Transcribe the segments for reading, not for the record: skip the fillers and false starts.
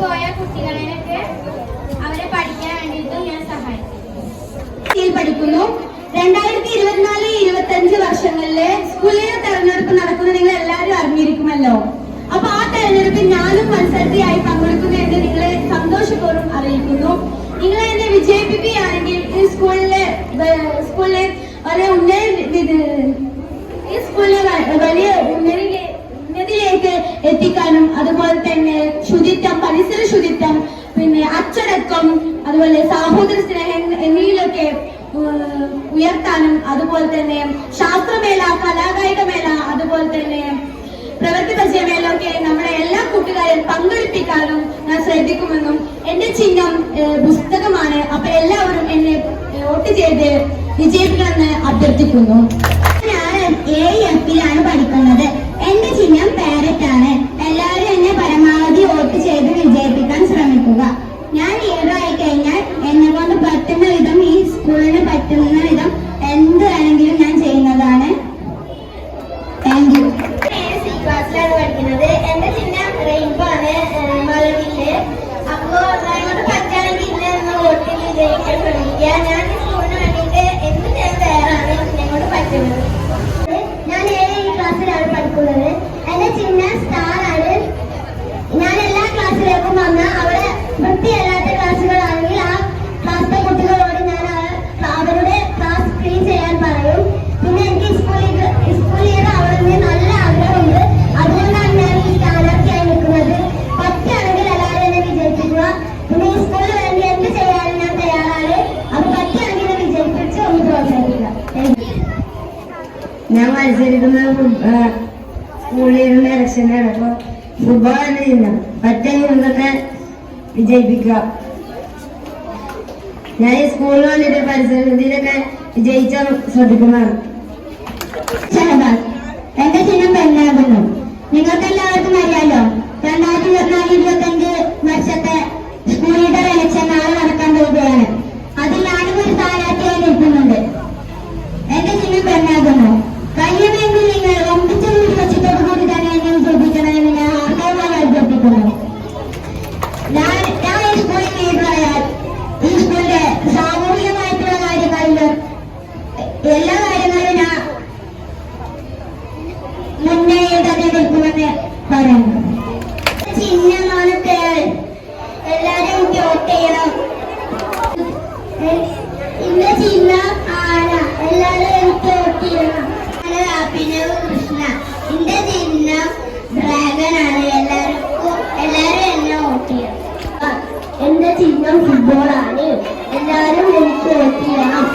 പോയ കുട്ടികളെയൊക്കെ അവരെ പഠിക്കാൻ വേണ്ടിയിട്ട് ഞാൻ സഹായിക്കും. പഠിക്കുന്നു. 2024-25 വർഷങ്ങളിലെ സ്കൂളിലെ തെരഞ്ഞെടുപ്പ് നടക്കുന്നത് നിങ്ങൾ എല്ലാവരും അറിഞ്ഞിരിക്കുമല്ലോ. അപ്പൊ ആ തെരഞ്ഞെടുപ്പിൽ ഞാനും മത്സരത്തിയായി പങ്കെടുക്കുന്നു എന്ന് നിങ്ങളെ സന്തോഷപൂർവ്വം അറിയിക്കുന്നു. നിങ്ങൾ എന്നെ വിജയിപ്പിക്കുകയാണെങ്കിൽ ഈ സ്കൂളിലെ വലിയ ഉന്നതിയിലേക്ക് എത്തിക്കാനും അതുപോലെ തന്നെ ശുചിത്വം, പരിസര ശുചിത്വം, പിന്നെ അച്ചടക്കം, അതുപോലെ സാഹോദര സ്നേഹം എന്നിവയിലൊക്കെ ഉയർത്താനും, അതുപോലെ തന്നെ ശാസ്ത്രമേള, കലാകായിക മേള, അതുപോലെ തന്നെ പ്രവൃത്തി പരിചയമേള ഒക്കെ നമ്മുടെ എല്ലാ കൂട്ടുകാരെയും പങ്കെടുപ്പിക്കാനും ഞാൻ ശ്രദ്ധിക്കുമെന്നും എന്റെ ചിഹ്നം പുസ്തകമാണ്. അപ്പൊ എല്ലാവരും എന്നെ വോട്ട് ചെയ്ത് വിജയിക്കണമെന്ന് അഭ്യർത്ഥിക്കുന്നു. ഞാൻ AFലാണ് പഠിക്കുന്നത്. എന്റെ ചിഹ്നം പാരറ്റ് ആണ്. എല്ലാവരും എന്നെ പരമാവധി വോട്ട് ചെയ്ത് വിജയിപ്പിക്കാൻ ശ്രമിക്കുക. ഞാൻ ലീഡറായി കഴിഞ്ഞാൽ എന്നെ കൊണ്ട് പറ്റുന്ന വിധം, ഈ സ്കൂളിന് പറ്റുന്ന വിധം എന്ത് വേണമെങ്കിലും ഞാൻ ചെയ്യുന്നതാണ്. Thank you. ക്ലാസ്സിലാണ് പഠിക്കുന്നത്. എന്റെ ചിഹ്നം റെയിൻബോ ആണ്, മലവില്. അപ്പോ ഞങ്ങൾക്ക് പറ്റുകയാണെങ്കിൽ ഇന്ന് വോട്ടിൽ വിജയിക്കാൻ ശ്രമിക്കുക. ഞാൻ ഈ സ്കൂളിന് വേണ്ടിയിട്ട് എന്ത് ചെയ്യാൻ തയ്യാറാണ്, ഞങ്ങളോട് പറ്റുന്നത്. ഞാൻ 7 ക്ലാസ്സിലാണ് പഠിക്കുന്നത്. എന്റെ ചിഹ്നം സ്റ്റാർ ആണ്. ഞാൻ എല്ലാ ക്ലാസ്സിലേക്കും വന്ന അവിടെ വൃത്തിയല്ലാത്ത ക്ലാസ്സുകളാണെങ്കിൽ ആ ക്ലാസ്സിലെ കുട്ടികളോട് ഞാൻ അവരുടെ ക്ലാസ് ക്ലീൻ ചെയ്യാൻ പറയും. പിന്നെ എനിക്ക് സ്കൂൾ ലീഡർ ആവണമെന്ന് നല്ല ആഗ്രഹമുണ്ട്. അതുകൊണ്ടാണ് ഞാൻ ഈ സ്ഥാനാർത്ഥിയായി നിൽക്കുന്നത്. പറ്റുകയാണെങ്കിൽ എല്ലാവരും എന്നെ വിജയിപ്പിക്കുക. പിന്നെ ഈ സ്കൂളിന് വേണ്ടി എന്ത് ചെയ്യാനും ഞാൻ തയ്യാറാണ്. അത് പറ്റുകയാണെങ്കിൽ എന്നെ വിജയിപ്പിച്ച് ഒന്ന് പ്രോത്സാഹിപ്പിക്കുക. ഞാൻ മത്സരിക്കുന്നത് സ്കൂൾ ലീഡറിന്റെ ഇലക്ഷനാണ്. അപ്പൊ ഫുട്ബോൾ തന്നെ ചെയ്യുന്നത്. പറ്റെങ്കിൽ ഇതൊക്കെ വിജയിപ്പിക്കുക. ഞാൻ ഈ സ്കൂളിന് വേണ്ടിയിട്ട് പരിസരത്തിലൊക്കെ വിജയിച്ചാൽ ശ്രദ്ധിക്കുന്നതാണ്. എന്റെ ചിഹ്നം പെണ്ണാകുന്നു. നിങ്ങൾക്ക് എല്ലാവർക്കും അറിയാലോ, 2024-25 വർഷത്തെ സ്കൂൾ ലീഡർ ഇലക്ഷൻ നാളെ നടക്കാൻ പോവുകയാണ്. അതിൽ ഞാനും ഒരു സ്ഥാനാർത്ഥിയായി നിൽക്കുന്നുണ്ട്. എന്റെ ചിഹ്നം പെണ്ണാകുന്നു. കഴിയുമെങ്കിൽ നിങ്ങൾ ഒമ്പിച്ച ലക്ഷ്യത്തോടു കൂടി തന്നെ എന്നെ വിജയിപ്പിക്കണമെന്ന് ഞാൻ ആർക്കായി അഭ്യർത്ഥിക്കുന്നു. ഞാൻ ഈ സ്കൂളിൽ ലീഡറായാൽ ഈ സ്കൂളിന്റെ സാമൂഹികമായിട്ടുള്ള കാര്യങ്ങളിലും എല്ലാ കാര്യങ്ങളിലും ഞാൻ മുന്നേ തന്നെ നിൽക്കുമെന്ന് പറയുന്നു. ചിഹ്നമാണ് തേൾ. എല്ലാവരും വോട്ട് ചെയ്യണം. ഇന്ന ചിഹ്നം ആന. എല്ലാവരും എനിക്ക് വോട്ട് ചെയ്യണം. അഭിനവ് കൃഷ്ണ. എന്റെ ചിഹ്നം ഡ്രാഗൺ ആണ്. എല്ലാവരും എന്നെ വോട്ട് ചെയ്യണം. എന്റെ ചിഹ്നം ഫുട്ബോൾ ആണ്. എല്ലാവരും എനിക്ക് വോട്ട് ചെയ്യണം.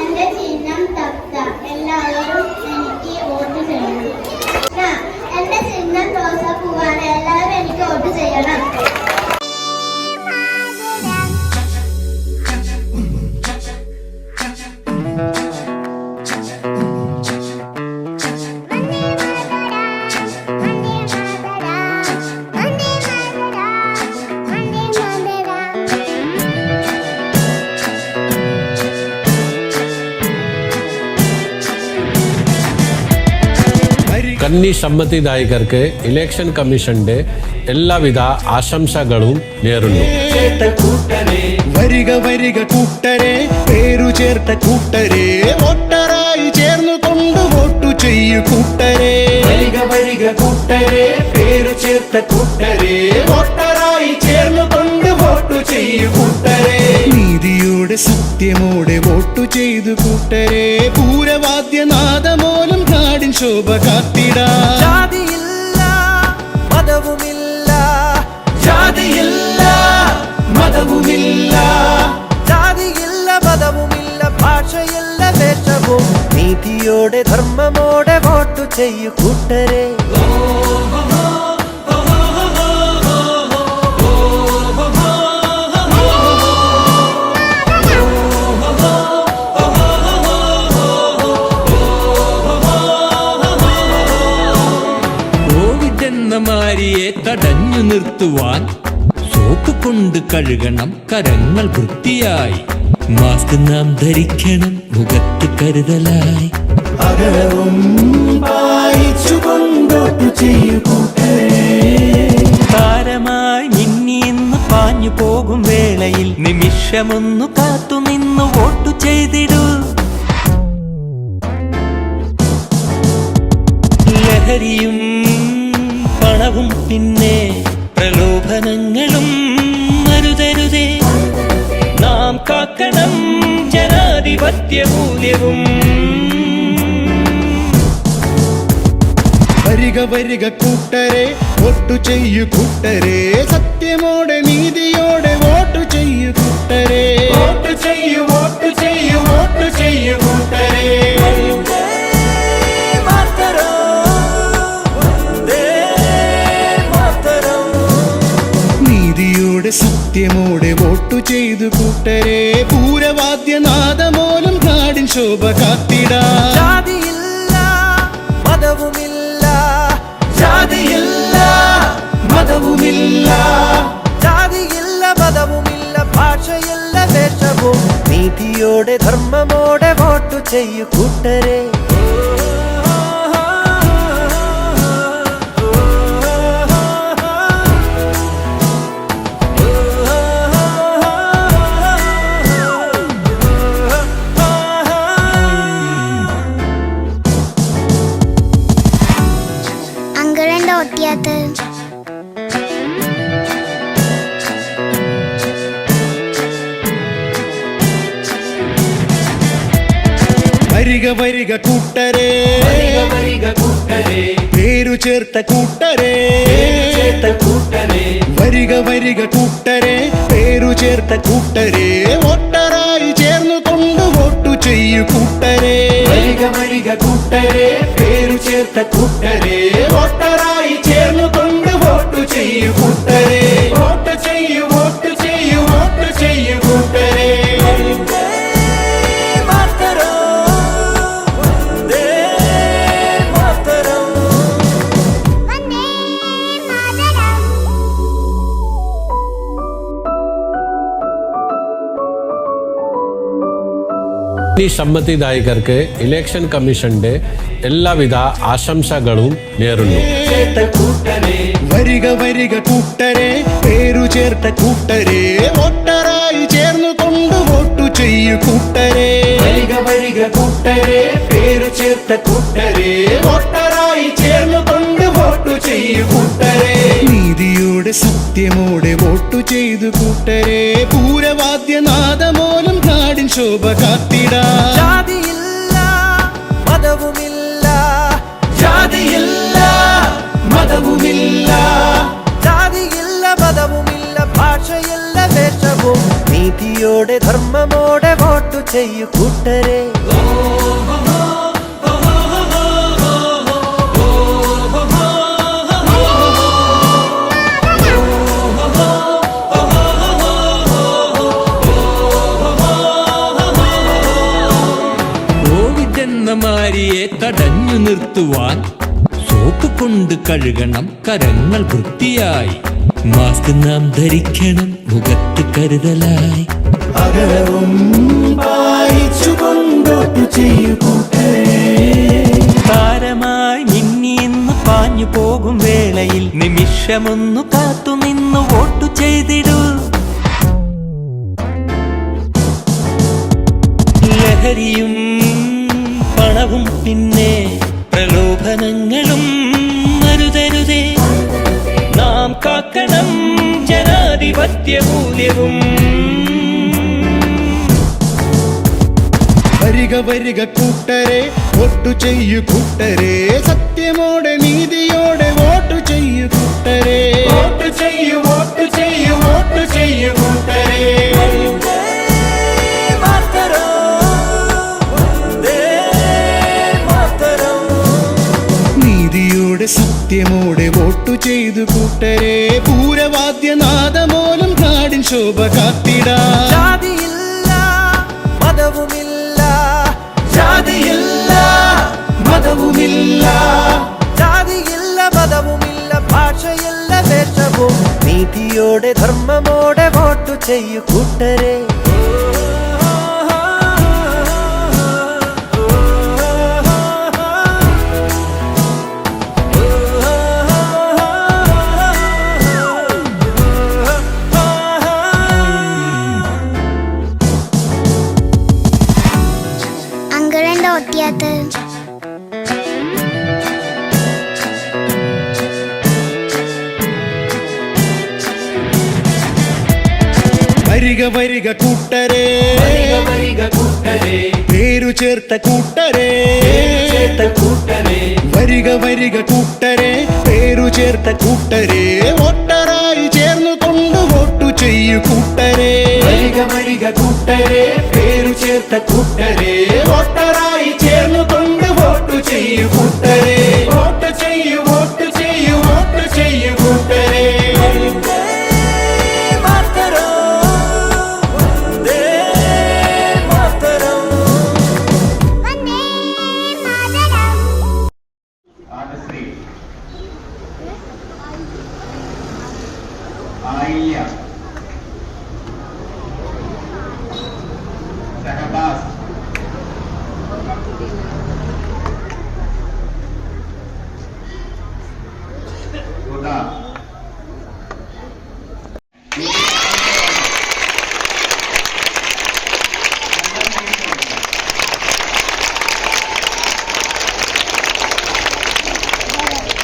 എന്റെ ചിഹ്നം തത്ത. എല്ലാവരും എനിക്ക് വോട്ട് ചെയ്യണം. എന്റെ ചിഹ്നം റോസാപ്പൂവാണ്. എല്ലാവരും എനിക്ക് വോട്ട് ചെയ്യണം. കന്നി സമ്മതിദായകർക്ക് ഇലക്ഷൻ കമ്മീഷന്റെ എല്ലാവിധ ആശംസകളും നേരുന്നു. വരിക വരിക കൂട്ടരെ, പേരു ചേർത്ത കൂട്ടരെ, വോട്ടറായി ചേർന്നുകൊണ്ട് വോട്ടു ചെയ്യൂ കൂട്ടരെ. വരിക വരിക കൂട്ടരെ, പേരു ചേർത്ത കൂട്ടരെ, വോട്ടറായി ചേർന്നുകൊണ്ട് വോട്ടു ചെയ്യൂ കൂട്ടരെ. നീതിയോടെ സത്യമോടെ വോട്ടു ചെയ്തു കൂട്ടരെ. പൂരവാദ്യനാദമോലും നാടിൻ ശോഭ കാത്തിടാം. ജാതിയില്ല മതവുമില്ല, ജാതിയില്ല മതവുമില്ല, ജാതിയില്ല മതവുമില്ല, ഭാഷയില്ല വേഷവും. നീതിയോടെ ധർമ്മമോടെ വോട്ടു ചെയ്യൂ കൂട്ടരെ. മാരിയെ തടഞ്ഞു നിർത്തുവാൻ സോപ്പ് കൊണ്ട് കഴുകണം കരങ്ങൾ വൃത്തിയായി. മാസ്ക് നാം ധരിക്കണം മുഖത്ത് കരുതലായി. അകലവും പാലിച്ചു കൊണ്ടോട്ടു ചെയ്യൂ കൂട്ടരെ. വേളയിൽ നിമിഷമൊന്നു കാത്തുനിന്നു വോട്ടു ചെയ്തിടൂ. ലഹരിയും പണവും പിന്നെ പ്രലോഭനങ്ങളും അരുതരുതേ. നാം കാക്കണം ജനാധിപത്യ മൂല്യവും. വരിക വരിക കൂട്ടരെ വോട്ടു ചെയ്യൂ കൂട്ടരെ, സത്യമോടെ നീതിയോടെ വോട്ടു ചെയ്യൂ കൂട്ടരെ. വോട്ടു ചെയ്യൂ വോട്ടു ചെയ്യൂ വോട്ടു ചെയ്യൂ കൂട്ടരെ. നീതിയോടെ സത്യമോടെ വോട്ടു ചെയ്തു കൂട്ടരെ, പൂരവാദ്യനാദമൂലം നാടിൻ ശോഭ കാത്തിടാം. ജാതിയില്ല മതവുമില്ല, ജാതിയില്ല മതവുമില്ല, ജാതിയില്ല മതവുമില്ല, ഭാഷയില്ല വേഷവും. നീതിയോടെ ധർമ്മമോടെ വോട്ടു ചെയ്യൂ കൂട്ടരെ. അങ്കിളെന്താ ഒട്ടിയാത്ത? വരിക വരിക കൂട്ടരെ, പേരു ചേർത്ത കൂട്ടരെ. വരിക വരിക കൂട്ടരെ, പേരു ചേർത്ത കൂട്ടരെ, വോട്ടറായി ചേർന്നു കൊണ്ട് വോട്ടു ചെയ്യൂ കൂട്ടരെ. വരിക വരിക കൂട്ടരെ, പേരു ചേർത്ത കൂട്ടരെ, വോട്ടറായി ചേർന്നു കൊണ്ട് വോട്ടു ചെയ്യൂ കൂട്ടരെ. വോട്ട് ചെയ്യൂ വോട്ട് ചെയ്യൂ വോട്ട് ചെയ്യൂ കൂട്ടരെ. ഈ സമ്മതിദായകർക്ക് ഇലക്ഷൻ കമ്മീഷന്റെ എല്ലാവിധ ആശംസകളും നേരുന്നു. വരിക വരിക കൂട്ടരെ, പേരു ചേർത്ത കൂട്ടരെ, വോട്ടറായി ചേർന്നു കൊണ്ട് വോട്ടു ചെയ്യൂ കൂട്ടരെ. വരിക വരിക കൂട്ടരെ, പേരു ചേർത്ത കൂട്ടരെ, വോട്ടറായി ചേർന്നു കൊണ്ട് വോട്ടു ചെയ്യൂ കൂട്ടരെ. നീതിയോടെ സത്യമോടെ വോട്ടു ചെയ്തു കൂട്ടരെ, പൂരവാദ്യനാദമൂലം നാടിൻ ശോഭ കാത്തിടാം. ജാതിയില്ല മതവുമില്ല, ജാതിയില്ല മതവുമില്ല, ജാതിയില്ല മതവുമില്ല, ഭാഷയില്ല വേഷവും. നീതിയോടെ ധർമ്മമോടെ വോട്ടു ചെയ്യൂ കൂട്ടരെ. കോവിഡെന്ന മാരിയെ തടഞ്ഞു നിർത്തുവാൻ സോപ്പ് കൊണ്ട് കഴുകണം കരങ്ങൾ വൃത്തിയായി. മാസ്ക് നാം ധരിക്കണം മുഖത്ത് കരുതലായി. അകലവും പാലിച്ചുകൊണ്ടോട്ടു ചെയ്യൂ കൂട്ടരെ. താരമായി മിന്നിയെന്ന് പാഞ്ഞു പോകും വേളയിൽ നിമിഷമൊന്നു കാത്തുനിന്നു വോട്ടു ചെയ്തിടൂ. ലഹരിയും പണവും പിന്നെ പ്രലോഭനങ്ങളും അരുതരുതേ. നാം കാക്കണം ജനാധിപത്യ മൂല്യവും. വരിക വരിക കൂട്ടരെ, വോട്ടു ചെയ്യൂ കൂട്ടരെ, സത്യമോടെ നീതിയോടെ വോട്ടു ചെയ്യൂ കൂട്ടരെ. വോട്ട് ചെയ്യൂ വോട്ട് ചെയ്യൂ വോട്ട് ചെയ്യൂ കൂട്ടരെ. നീതിയോടെ സത്യമോടെ വോട്ടു ചെയ്തു കൂട്ടരെ, പൂരവാദ്യനാദമൂലം നാടിൻ ശോഭ കാത്തിടാം. ജാതിയില്ല മതവുമില്ല, ജാതിയില്ല മതവുമില്ല, ജാതിയില്ല മതവുമില്ല, ഭാഷയില്ല വേഷവും. നീതിയോടെ ധർമ്മമോടെ വോട്ടു ചെയ്യൂ കൂട്ടരെ. വരിക വരിക കൂട്ടരെ പേരു ചേർത്ത കൂട്ടരെ വരിക വരിക കൂട്ടരെ പേരു ചേർത്ത കൂട്ടരെ വോട്ടറായി ചേർന്നു കൊണ്ട് വോട്ടു ചെയ്യൂ കൂട്ടരെ വരിക വരിക കൂട്ടരെ പേരു ചേർത്ത കൂട്ടരെ വോട്ടറായി ചേർന്നു കൊണ്ട് വോട്ടു ചെയ്യൂ കൂട്ടരെ വോട്ട് ചെയ്യൂ വോട്ട് ചെയ്യൂ വോട്ട് ചെയ്യൂ കൂട്ടരെ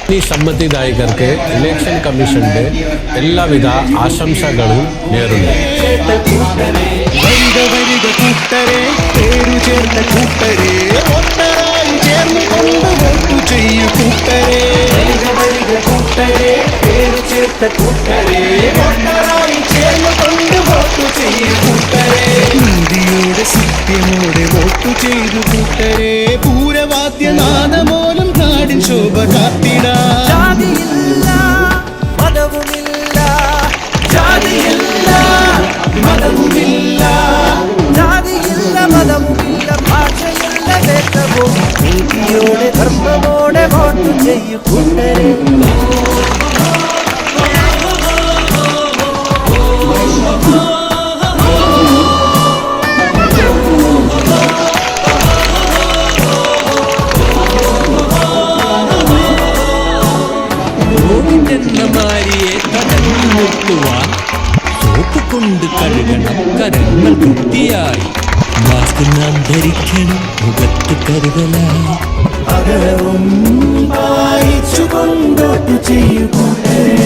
ഈ സമ്മതിദായകർക്ക് ഇലക്ഷൻ കമ്മീഷന്റെ എല്ലാവിധ ആശംസകളും നേരുന്നു. വരിക വരിക കൂട്ടരെ പേരു ചേർത്ത കൂട്ടരെ വോട്ടറായി ചേർന്നു കൊണ്ട് വോട്ടു ചെയ്യൂ കൂട്ടരെ വരിക വരിക കൂട്ടരെ പേരു ചേർത്ത കൂട്ടരെ വോട്ടറായി ചേർന്നു കൊണ്ട് വോട്ടു ചെയ്യൂ കൂട്ടരെ നീതിയോടെ സത്യമോടെ വോട്ടു ചെയ്തു കൂട്ടരെ പൂരവാദ്യനാദമോലും നാടിൻ ശോഭ കാത്തിടാ ജാതിയില്ല മതവുമില്ല ജാതിയില്ല മതവുമില്ല ജാതിയില്ല മതവുമില്ല ഭാഷയില്ല ദേശവും നീതിയോടെ ധർമ്മമോടെ വോട്ട് ചെയ്യൂ കൂട്ടരെ മാരിയെ തടഞ്ഞു നിർത്തുവാൻ സോപ്പ് കൊണ്ട് കഴുകണം കരങ്ങൾ വൃത്തിയായി മാസ്ക് നാം ധരിക്കണം മുഖത്ത് കരുതലായി അകലവും വായിച്ചു കൊണ്ടോട്ടു ചെയ്യൂ കൂട്ടരെ